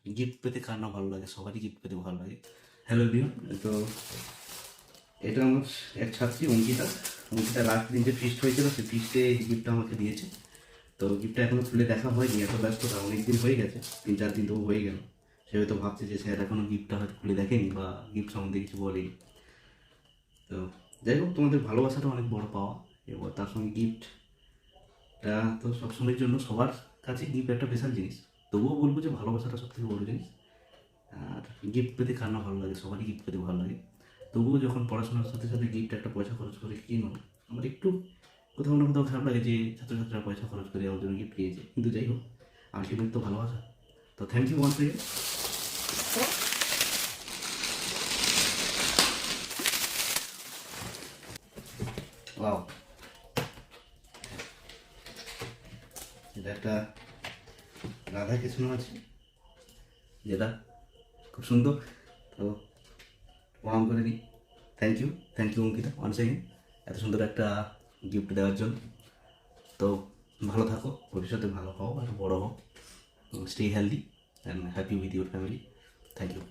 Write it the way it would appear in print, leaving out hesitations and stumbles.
Gift পেতে কার না ভালো লাগে, সবারই গিফট পেতে ভালো লাগে। হ্যালো এভরিওয়ান, তো এটা আমার এক ছাত্রী অঙ্কিতা। লাস্ট দিন যে ফিস্ট হয়েছিল, সেই ফিস্টে গিফটটা আমাকে দিয়েছে। তো গিফটটা এখনও খুলে দেখা হয়নি, এত ব্যস্ততা, অনেক দিন হয়ে গেছে, 3-4 দিন তো হয়ে গেল। সে হয়তো ভাবছে যে স্যার এখনও গিফটটা হয়তো খুলে দেখেনি বা গিফট সম্বন্ধে কিছু বলেনি। তো যাই হোক, তোমাদের ভালোবাসাটা অনেক বড় পাওয়া, এবার তার সঙ্গে গিফটটা তো সবসময়ের জন্য সবার কাছে গিফট একটা স্পেশাল জিনিস। তবুও বলবো যে ভালোবাসাটা সব থেকে বড় জিনিস। আর গিফট পেতে কার না ভালো লাগে, সবারই গিফট পেতে ভালো লাগে। তবুও যখন পড়াশোনার সাথে সাথে গিফট একটা পয়সা খরচ করে কিনো, আমার একটু কোথাও না কোথাও খারাপ লাগে যে ছাত্রছাত্রীরা পয়সা খরচ করে আমার জন্য গিফট পেয়েছে। কিন্তু যাই হোক, আলটিমেট তো ভালোবাসা। তো thank you once again. Wow, এটা একটা রাধা কৃষ্ণ আছে, যেটা খুব সুন্দর। তো প্রণাম করে নিই। Thank you Ankita once again, এত সুন্দর একটা গিফট দেওয়ার জন্য। তো ভালো থাকো, ভবিষ্যতে ভালো হও আর বড়ো হও। Stay healthy and happy with your family. Thank you.